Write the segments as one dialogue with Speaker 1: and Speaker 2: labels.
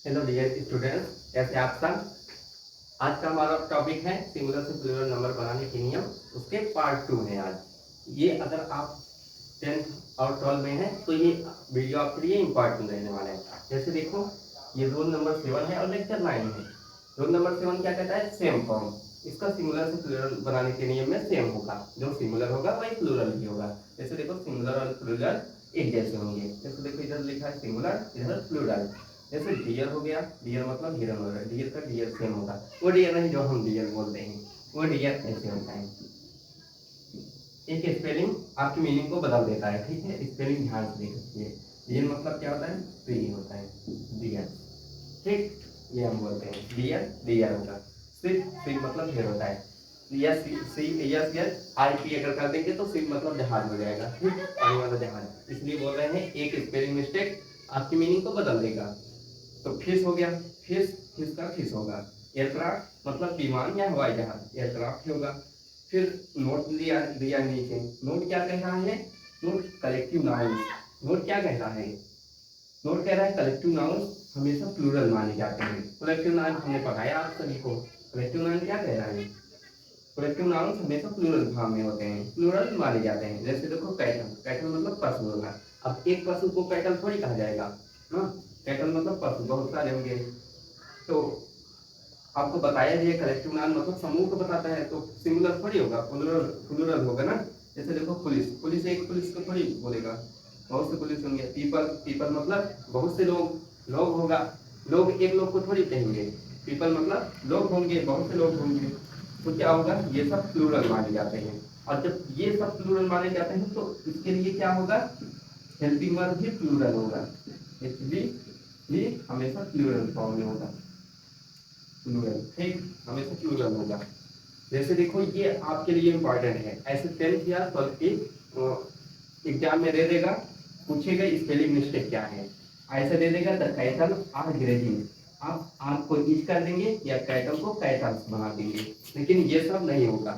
Speaker 1: Hello dear students, कैसे आप सब। आज का हमारा टॉपिक है सिंगुलर से प्लूरल नंबर बनाने के नियम। उसके पार्ट 2 है आज ये। अगर आप 10th और 12 में हैं तो ये वीडियो आपके लिए इम्पोर्टेंट रहने वाला है। जैसे देखो, ये रोल नंबर 7 है और लेक्चर 9 है। रोल नंबर 7 क्या कहता है? Same form. इसका सिंगुलर से प्लूरल बनाने के नियम में सेम होगा। जो सिंगुलर होगा वही प्लूरल भी होगा। जैसे देखो, सिंगुलर और प्लूरल एक जैसे होंगे। जैसे देखो, इधर लिखा है सिंगुलर, इधर प्लूरल। जैसे डियर हो गया, डियर मतलब हिरन हो गया। डियर का डियर सेम होगा। वो डियर नहीं जो हम डियर बोलते हैं, वो डियर ऐसे होता है। एक स्पेलिंग आपकी मीनिंग को बदल देता है, ठीक है। स्पेलिंग ध्यान से देख सकती है। डियर मतलब क्या होता है? ट्री होता है, डियर, ठीक। ये हम बोलते हैं डियर, डियर होगा। सिप, सिप मतलब हेयर होता है। S, C, S S I P अगर कर देंगे तो सिप मतलब जहाज हो जाएगा, ठीक। पानी वाला जहाज। इसलिए बोल रहे हैं एक स्पेलिंग मिस्टेक आपकी मीनिंग को बदल देगा। तो फिश हो गया, फिश, फिश का फिश होगा। एयरक्राफ्ट मतलब विमान या हवाई जहाज, एयरक्राफ्ट होगा। फिर नोट लिया दिया नीचे। नोट क्या कह रहा है? Note collective noun. नोट क्या कह रहा है? नोट कह रहा है कलेक्टिव नाउन हमेशा प्लूरल माने जाते हैं। कलेक्टिव नाउन हमने पढ़ाया आप सभी को। कलेक्टिव नाउन क्या कह रहा है? कलेक्टिव नाउन हमेशा प्लूरल फॉर्म में होते हैं, प्लूरल माने जाते हैं। जैसे देखो, कैटल, कैटल मतलब पशु होगा। अब एक पशु को कैटल थोड़ी कहा जाएगा ना। कैटल मतलब पशु, बहुत सारे होंगे। तो आपको बताया भी है कलेक्टिव नाउन मतलब समूह को बताता है, तो सिंगुलर थोड़ी होगा, प्लूरल, प्लूरल होगा ना। जैसे देखो, पुलिस, पुलिस एक पुलिस को थोड़ी बोलेगा, बहुत से पुलिस होंगे। पीपल, पीपल मतलब बहुत से लोग, लोग होगा। लोग एक लोग को थोड़ी कहेंगे। पीपल मतलब लोग होंगे, बहुत से लोग होंगे। तो क्या होगा? ये सब प्लूरल माने जाते हैं। और जब ये सब प्लूरल माने जाते हैं तो इसके लिए क्या होगा? हेल्पिंग वर्ब भी प्लूरल होगा। इसलिए भी हमेशा प्लूरल फॉर्म में होगा, प्लूरल, ठीक, हमेशा प्लूरल होगा। जैसे देखो, ये आपके लिए इंपॉर्टेंट है। ऐसे 10th या 12th के एग्जाम में दे देगा, पूछेगा स्पेलिंग मिस्टेक क्या है। ऐसे दे देगा द कैटल आर ग्रेजिंग। आप आर को इज कर देंगे या कैटल को कैटल्स बना देंगे, लेकिन ये सब नहीं होगा।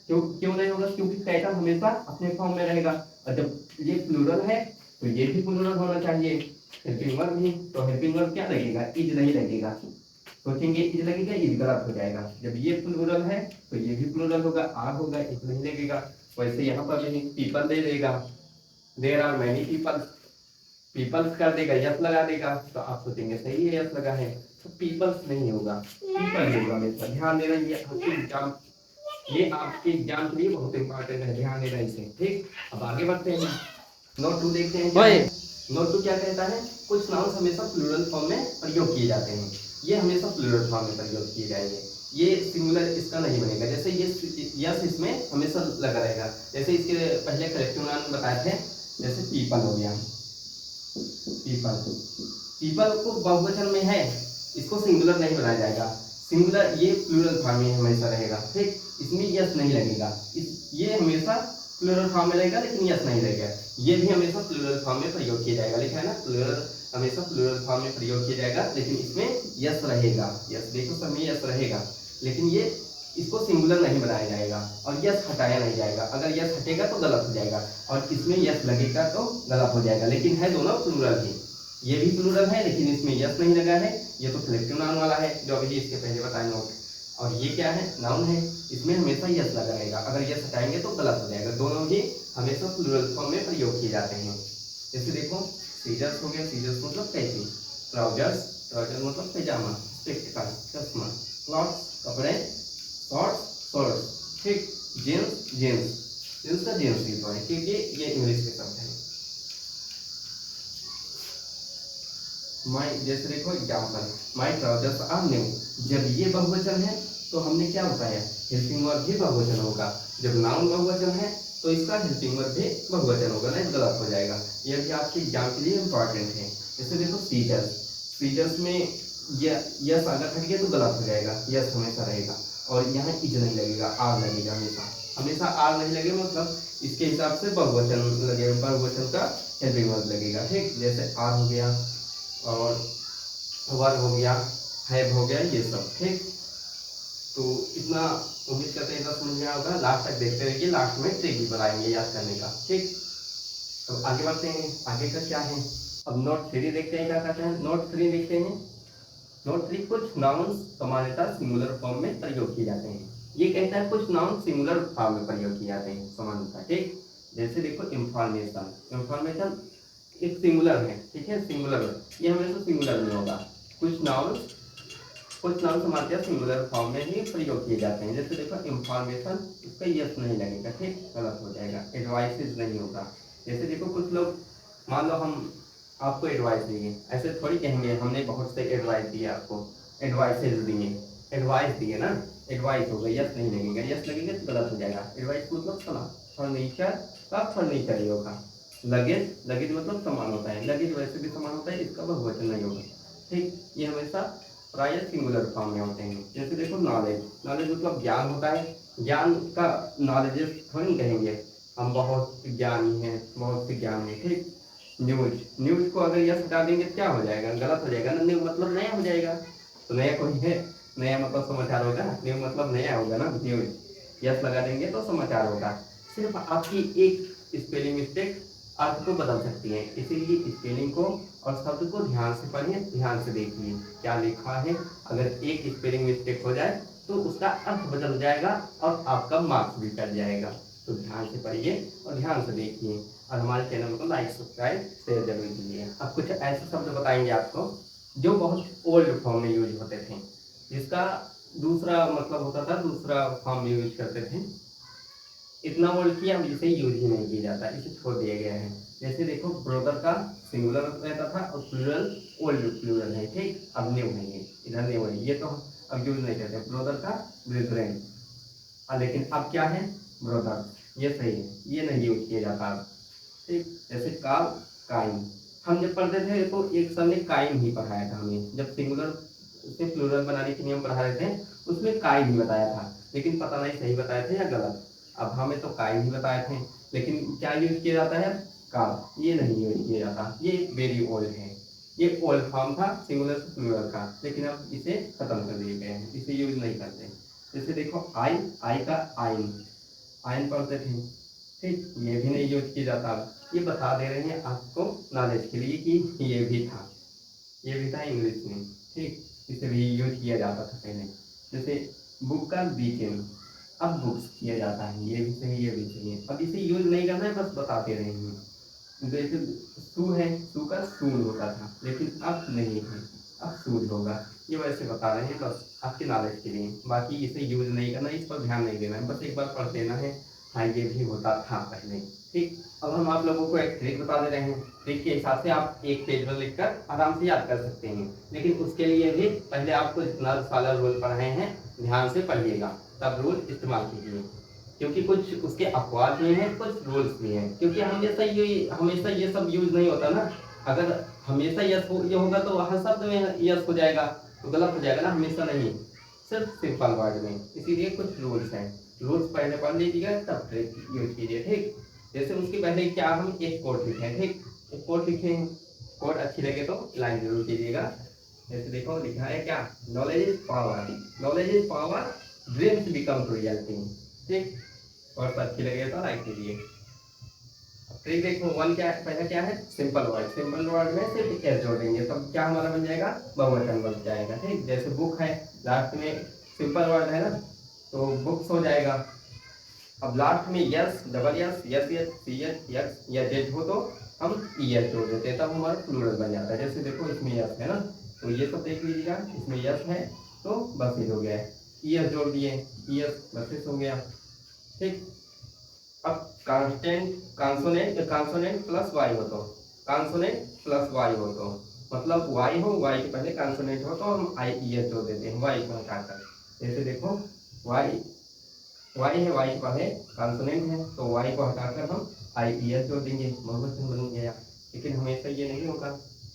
Speaker 1: क्यों क्यों नहीं होगा? क्योंकि कैटल हमेशा अपने फॉर्म में रहेगा। और जब ये प्लूरल है तो ये भी प्लूरल होना चाहिए। हेल्पिंग वर्ब भी, तो हेल्पिंग वर्ब क्या लगेगा? इज नहीं लगेगा। सोचेंगे इज लगेगा, इज गलत हो जाएगा। जब ये प्लूरल है तो ये भी प्लूरल होगा, आर होगा, इज नहीं लगेगा। वैसे यहाँ पर भी पीपल दे देगा, there are many people, peoples कर देगा, यस लगा देगा, तो आप सोचेंगे सही है, यस लगा है। तो पीपल्स नहीं होगा, पीपल होगा हमेशा। ध्यान देना, ये आपके एग्जाम के लिए बहुत इंपॉर्टेंट है, ध्यान देना इसे, ठीक। अब आगे बढ़ते हैं, नोट 2 देखते हैं क्या है। नोट 2 क्या कहता है? कुछ नाउन हमेशा प्लूरल फॉर्म में प्रयोग किए जाते हैं। ये हमेशा प्लूरल फॉर्म में प्रयोग किए जाएंगे। ये सिंगुलर इसका नहीं बनेगा। जैसे ये यस इसमें हमेशा लगा रहेगा। जैसे इसके पहले कलेक्टिव नाउन बताए थे, जैसे पीपल हो गया, पीपल, पीपल को बहुवचन में है, इसको सिंगुलर नहीं बनाया जाएगा। सिंगुलर ये प्लूरल फॉर्म में हमेशा रहेगा, ठीक। इसमें यस नहीं लगेगा। ये हमेशा प्लूरल फॉर्म में रहेगा, लेकिन यस नहीं लगेगा। ये भी हमेशा प्लूरल फॉर्म में प्रयोग किया जाएगा, लिखा है ना, प्लूरल हमेशा प्लूरल फॉर्म में प्रयोग किया जाएगा, लेकिन इसमें यस रहेगा। यस देखो, सब में यस रहेगा, लेकिन ये इसको सिंगुलर नहीं बनाया जाएगा और यस हटाया नहीं जाएगा। अगर यस हटेगा तो गलत हो जाएगा, और इसमें यस लगेगा तो गलत हो जाएगा। लेकिन है दोनों प्लूरल ही। ये भी प्लूरल है, लेकिन इसमें यस नहीं लगा है। ये तो कलेक्टिव नाउन वाला है जो अभी इसके पहले बताए नोट। और ये क्या है? नाउन है, इसमें हमेशा यस लगा रहेगा। अगर यस हटाएंगे तो गलत हो जाएगा। दोनों ही हमेशा प्लूरल फॉर्म में प्रयोग किए जाते हैं। जैसे देखो, सीजर्स हो गया, सीजर्स मतलब कैंची। ट्राउजर्स, ट्राउजर मतलब पैजामा। स्पेक्टिकल्स चश्मा। क्लॉथ्स कपड़े। शॉर्ट्स शॉर्ट्स, ठीक। जींस जींस, जींस का जींस भी तो है, क्योंकि ये इंग्लिश के शब्द है। माई, जैसे देखो example, my trousers are new. जब ये बहुवचन है तो हमने क्या बताया? हेल्पिंग वर्ब भी बहुवचन होगा। जब नाउन बहुवचन है तो इसका हेल्पिंग वर्ब भी बहुवचन होगा, नहीं गलत हो जाएगा। यह भी आपके एग्जाम के लिए इंपॉर्टेंट है। जैसे देखो, सीजर्स, सीजर्स में यस अगर हट गया तो गलत हो जाएगा, यस हमेशा रहेगा। और यहाँ इज नहीं लगेगा, आर लगेगा हमेशा। हमेशा आर नहीं लगेगा, मतलब इसके हिसाब से बहुवचन लगेगा, बहुवचन का हेल्पिंग वर्ब लगेगा, ठीक। जैसे आर हो गया और वर हो गया, हैव हो गया, ये सब, ठीक। तो इतना उम्मीद करते हैं इतना समझ में होगा। लास्ट तक देखते रहिए, लास्ट में ट्रिक भी बनाएंगे याद करने का, ठीक। तो आगे बढ़ते हैं, आगे का क्या है। अब नोट 3 देखते हैं क्या कहते हैं। नोट 3 देखते हैं, नोट 3, कुछ नाउन्स सामान्यतः सिंगुलर फॉर्म में प्रयोग किए जाते हैं। ये कहता है कुछ नाउन सिंगुलर फॉर्म में प्रयोग किए जाते हैं सामान्यतः, ठीक। जैसे देखो इंफॉर्मेशन, इंफॉर्मेशन एक सिंगुलर है, ठीक है, सिंगुलर, ये हमेशा सिंगुलर में होगा। कुछ नाउन सामान्यतः सिंगुलर फॉर्म में ही प्रयोग किए जाते हैं। जैसे देखो इंफॉर्मेशन, इसका यस नहीं लगेगा, ठीक, गलत हो जाएगा। एडवाइसेज नहीं होगा। जैसे देखो कुछ लोग, मान लो हम आपको एडवाइस दिए, ऐसे थोड़ी कहेंगे हमने बहुत से एडवाइस दिए आपको, एडवाइसेज दिए, एडवाइस दिए ना, एडवाइस होगा, यस नहीं लगेगा, यस लगेगा तो गलत हो जाएगा। एडवाइस मतलब सलाह, फर्नीचर का फर्नीचर ही होगा। लगेज, लगेज मतलब सामान होता है, लगेज वैसे भी सामान होता है, इसका बहुवचन नहीं होगा, ठीक। ये हमेशा प्राय सिंगुलर फॉर्म में होते हैं। जैसे देखो नॉलेज, नॉलेज मतलब ज्ञान होता है, ज्ञान का नॉलेज थोड़ी कहेंगे हम बहुत ज्ञानी हैं, बहुत से ज्ञान है, ठीक। न्यूज, न्यूज को अगर यस हटा देंगे क्या हो जाएगा, गलत हो जाएगा ना, न्यू मतलब नया हो जाएगा। तो नया कोई है, नया मतलब समाचार होगा, न्यू मतलब नया होगा ना, न्यूज, यस लगा देंगे तो समाचार होगा। सिर्फ आपकी एक स्पेलिंग मिस्टेक अर्थ को बदल सकती है, इसीलिए स्पेलिंग को और शब्द को ध्यान से पढ़िए, ध्यान से देखिए क्या लिखा है। अगर एक स्पेलिंग मिस्टेक हो जाए तो उसका अर्थ बदल जाएगा और आपका मार्क्स भी कट जाएगा। तो ध्यान से पढ़िए और ध्यान से देखिए, और हमारे चैनल को लाइक सब्सक्राइब शेयर जरूर कीजिए। अब कुछ ऐसे शब्द बताएंगे आपको जो बहुत ओल्ड फॉर्म में यूज होते थे, जिसका दूसरा मतलब होता था, दूसरा फॉर्म में यूज करते थे। इतना ओल्ड किया, अब इसे यूज ही नहीं किया जाता, इसे छोड़ दिया गया है। जैसे देखो ब्रदर का सिंगुलर रहता था और प्लूरल ओल्ड प्लूरल है, ठीक, अब न्यू है, ये इधर न्यू है, ये तो अब यूज नहीं करते। ब्रदर का ब्रेथरेन, लेकिन अब क्या है, ब्रदर, ये सही है, ये नहीं यूज किया जाता अब, ठीक। जैसे काल, काइन, हम जब पढ़ते थे तो एक सर ने काइन ही पढ़ाया था हमें, जब सिंगुलर से प्लूरल बनाने के नियम पढ़ा रहे थे उसमें काइन ही बताया था, लेकिन पता नहीं सही बताए थे या गलत। अब हमें तो काइन ही बताए थे, लेकिन क्या यूज किया जाता है, काल, ये नहीं यूज किया जाता, ये वेरी ओल्ड है। ये ओल्ड फॉर्म था सिंगुलर से प्लूरल का, लेकिन अब इसे खत्म कर दिए गए हैं, इसे यूज नहीं करते। जैसे देखो आई, आई का आइन, आइन पढ़ते थे, ठीक, ये भी नहीं यूज किया जाता। ये बता दे रहे हैं आपको नॉलेज के लिए कि ये भी था, ये भी था इंग्लिश में, ठीक, इसे भी यूज किया जाता था पहले। जैसे बुक का वीकेंड, अब बुक्स किया जाता है, ये भी सही, ये भी सही है, अब इसे यूज नहीं करना है, बस बताते रहे हैं। जैसे सू है, सू का सून होता था, लेकिन अब नहीं है, अब सूद होगा। ये वैसे बता रहे हैं बस आपके नॉलेज के लिए, बाकी इसे यूज नहीं करना, इस पर ध्यान नहीं देना है, बस एक बार पढ़ लेना है, हाँ ये भी होता था पहले, ठीक। अब हम आप लोगों को एक ट्रिक बता दे रहे हैं, ट्रिक के हिसाब से आप एक पेज पर लिखकर आराम से याद कर सकते हैं, लेकिन उसके लिए भी पहले आपको जितना सारा रूल पढ़ाए हैं ध्यान से पढ़िएगा, तब रूल इस्तेमाल कीजिए, क्योंकि कुछ उसके अपवाद भी हैं, कुछ रूल्स भी हैं, क्योंकि हमेशा ये सब यूज नहीं होता ना। अगर हमेशा यस हो ये होगा तो हर शब्द में यस हो जाएगा, तो गलत हो जाएगा ना, हमेशा नहीं, सिर्फ सिंपल वर्ड में, इसीलिए कुछ रूल्स हैं, रूल्स पहले पढ़ लीजिएगा तब ट्रिक यूज कीजिए, ठीक। जैसे उसके पहले क्या हम एक कोड लिखे हैं, ठीक, एक कोड लिखे हैं, कोड अच्छी लगे तो लाइन जरूर कीजिएगा। जैसे देखो लिखा है क्या, knowledge is power, knowledge is power, dreams become to reality, ठीक, और अच्छी लगे तो लाइक कीजिए। ट्रिक देखो, वन क्या है, पहला क्या है, सिंपल वर्ड, सिंपल वर्ड में सिर्फ एस जोड़ देंगे, तब क्या हमारा बन जाएगा, बहुवचन बन जाएगा, ठीक। जैसे बुक है, लास्ट में सिंपल वर्ड है ना, तो बुक्स हो जाएगा। अब लास्ट में S, double S, S S, C S, S या जेड हो तो हम ई एस जोड़ देते हैं, तब हमारा प्लूरल बन जाता है। जैसे देखो इसमें यस है ना, तो ये सब देख लीजिएगा, इसमें यस है तो बसेज हो गया है, ई एस जोड़ दिए, ई एस बसेज हो गया, ठीक। अब कांस्टेंट, कांसोनेंट प्लस वाई हो तो, कांसोनेंट प्लस वाई हो तो, मतलब वाई हो, वाई के पहले कांसोनेंट हो तो हम आई ई एस जोड़ देते हैं वाई को हटाकर। जैसे देखो वाई, वाई है, वाई के पहले कांसोनेंट है तो वाई को हटाकर हम आई ई एस जोड़ देंगे, बहुवचन बन गया। लेकिन हमेशा ये नहीं होगा,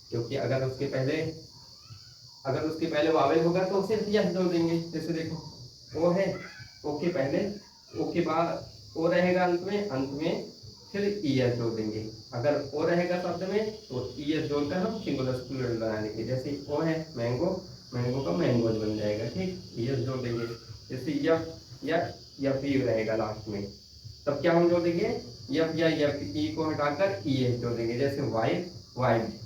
Speaker 1: क्योंकि अगर उसके पहले वावेल होगा तो सिर्फ यस जोड़ देंगे। जैसे देखो ओ है, ओ के पहले, ओ के बाद ओ रहेगा अंत में फिर ई एस जोड़ देंगे। अगर ओ रहेगा शब्द में तो ई एस जोड़कर हम सिंगुलर प्लूरल बना लेंगे। जैसे ओ है मैंगो, मैंगो का मैंगोज बन जाएगा, ठीक, ई एस जोड़ देंगे। जैसे यफ ई रहेगा लास्ट में, तब क्या हम जोड़ देंगे, यफ या यफ ई को हटाकर ई एस जोड़ देंगे। जैसे वाइफ, वाइफ,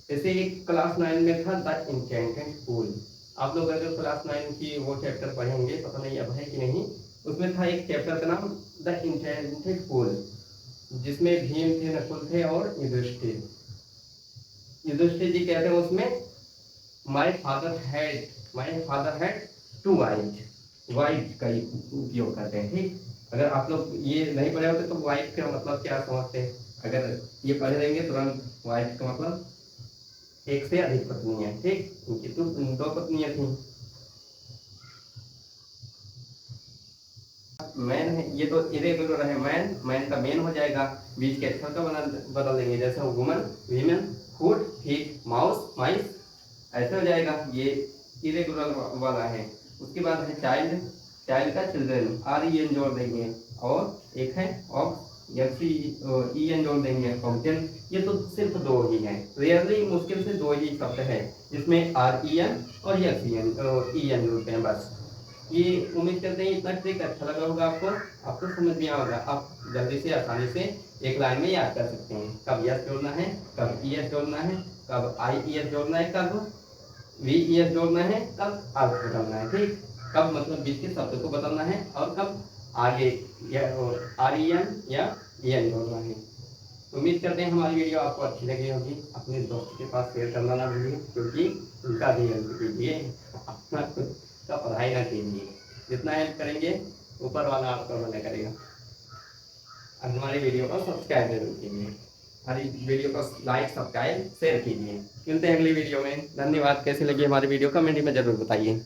Speaker 1: जैसे एक क्लास 9 में था द इंचेंटेड फूल, आप लोग अगर क्लास 9 की वो चैप्टर पढ़ेंगे, पता नहीं अब है कि नहीं, उसमें था एक चैप्टर का नाम द इंटेंटेड फूल, जिसमें भीम थे, नकुल थे और युधिष्ठिर। युधिष्ठिर जी कहते हैं उसमें my father had 2 wife, wife का उपयोग करते हैं। ठीक, अगर आप लोग ये नहीं पढ़े होते तो वाइफ का मतलब क्या समझते हैं, अगर ये पढ़े रहेंगे तुरंत वाइफ का मतलब एक से अधिक पत्नी है। ठीक, उनकी तो 2 पत्नियां थी। मैन है, ये तो इरेगुलर है, मैन, मैन का मेन हो जाएगा, बीच के अक्षर का बदल देंगे, जैसे woman, women, food, fig, mouse, mice, ऐसे हो जाएगा। ये इरेगुलर वाला है। उसके बाद है चाइल्ड, चाइल्ड का चिल्ड्रन, आर ई एन जोड़ देंगे, और एक है off, F C E N जोड़ देंगे, फाउंटेन। ये तो सिर्फ 2 ही हैं, रेयरली मुश्किल से 2 ही शब्द है जिसमें आर ई एन और एफ ई एन जोड़ते हैं बस। ये उम्मीद करते हैं इतना ट्रिक अच्छा लगा होगा आपको, आपको समझ में आएगा, आप जल्दी से आसानी से एक लाइन में याद कर सकते हैं, कब यस जोड़ना है, कब ई एस जोड़ना है, कब आई ई एस जोड़ना है, कब वी ई एस जोड़ना है, कब अर्थ बदलना है। ठीक, कब मतलब बीच के शब्द को बदलना है, और कब आगे आर ई एन या ई एन जोड़ना है। उम्मीद करते हैं हमारी वीडियो आपको अच्छी लगी होगी। अपने दोस्त के पास शेयर करना ना भूलिए, क्योंकि उनका भी हेल्प कीजिए, अपना खुद का पढ़ाई ना कीजिए। जितना हेल्प करेंगे ऊपर वाला आपका भला करेगा। और हमारी वीडियो को सब्सक्राइब जरूर कीजिए, हमारी वीडियो को लाइक, सब्सक्राइब, शेयर कीजिए। मिलते हैं अगली वीडियो में। धन्यवाद। कैसी लगी हमारी वीडियो कमेंट में जरूर बताइए।